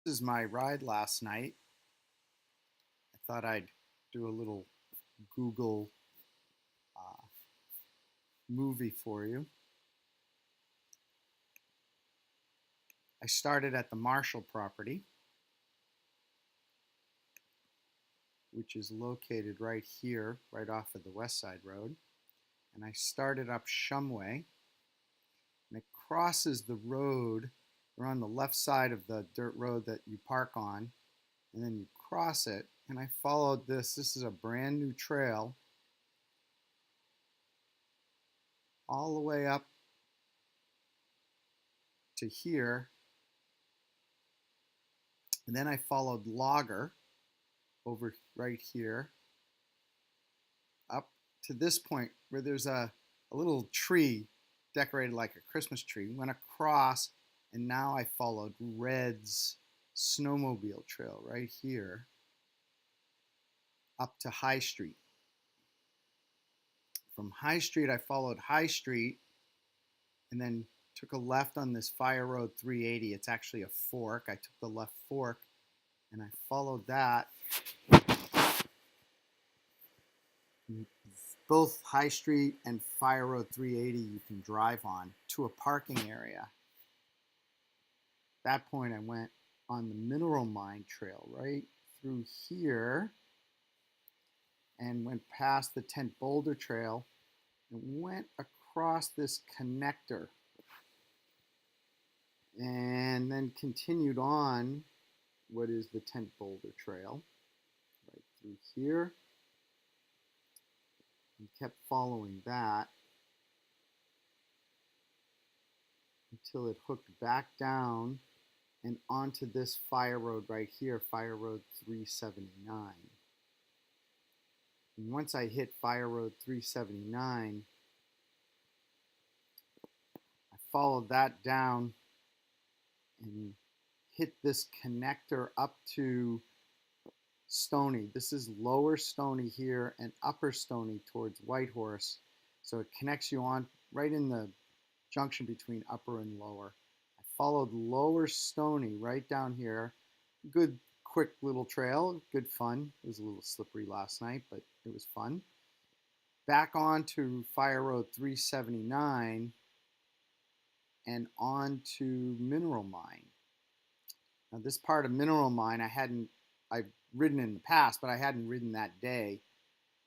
This is my ride last night. I thought I'd do a little Google movie for you. I started at the Marshall property, which is located right here, right off of the West Side Road. And I started up Shumway, and it crosses the road. We're on the left side of the dirt road that you park on, and then you cross it. And I followed this. This is a brand new trail all the way up to here. And then I followed Logger over right here up to this point where there's a little tree decorated like a Christmas tree. Went across, and now I followed Red's snowmobile trail right here up to High Street. From High Street, I followed High Street and then took a left on this Fire Road 380. It's actually a fork. I took the left fork and I followed that. Both High Street and Fire Road 380 you can drive on to a parking area. At that point, I went on the Mineral Mine Trail right through here and went past the Tent Boulder Trail and went across this connector and then continued on what is the Tent Boulder Trail right through here and kept following that until it hooked back down and onto this Fire Road right here, Fire Road 379. And once I hit Fire Road 379, I followed that down and hit this connector up to Stony. This is Lower Stony here and Upper Stony towards Whitehorse. So it connects you on right in the junction between Upper and Lower. I followed Lower Stony right down here. Good quick little trail, good fun. It was a little slippery last night, but it was fun. Back onto Fire Road 379 and on to Mineral Mine. Now this part of Mineral Mine I've ridden in the past, but I hadn't ridden that day,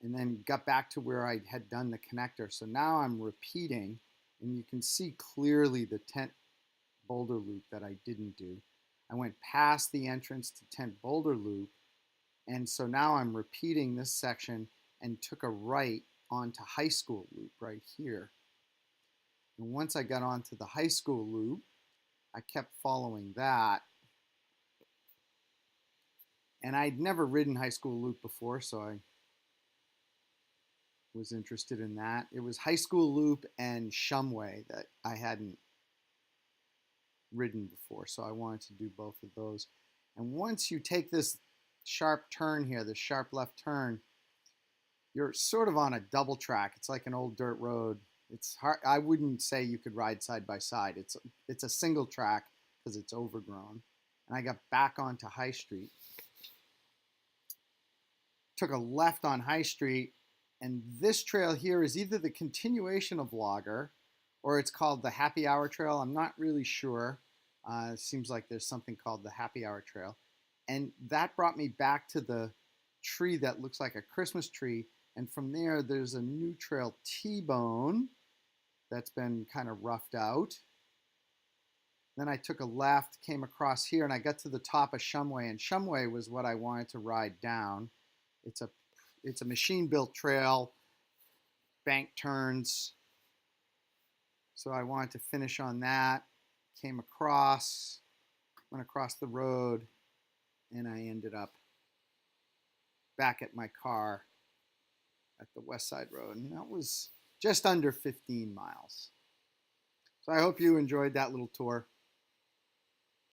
and then got back to where I had done the connector. So now I'm repeating, and you can see clearly the Tent Boulder Loop that I didn't do. I went past the entrance to Tent Boulder Loop, and so now I'm repeating this section and took a right onto High School Loop right here. And once I got onto the High School Loop, I kept following that. And I'd never ridden High School Loop before, so I was interested in that. It was High School Loop and Shumway that I hadn't ridden before, so I wanted to do both of those. And once you take this sharp turn here, the sharp left turn, you're sort of on a double track. It's like an old dirt road. It's hard. I wouldn't say you could ride side by side. It's a single track because it's overgrown. And I got back onto High Street. Took a left on High Street, and this trail here is either the continuation of Logger or it's called the Happy Hour Trail. I'm not really sure. It seems like there's something called the Happy Hour Trail. And that brought me back to the tree that looks like a Christmas tree. And from there, there's a new trail, T-Bone, that's been kind of roughed out. Then I took a left, came across here, and I got to the top of Shumway. And Shumway was what I wanted to ride down. It's a machine-built trail, bank turns. So I wanted to finish on that. Came across, went across the road, and I ended up back at my car at the West Side Road. And that was just under 15 miles. So I hope you enjoyed that little tour.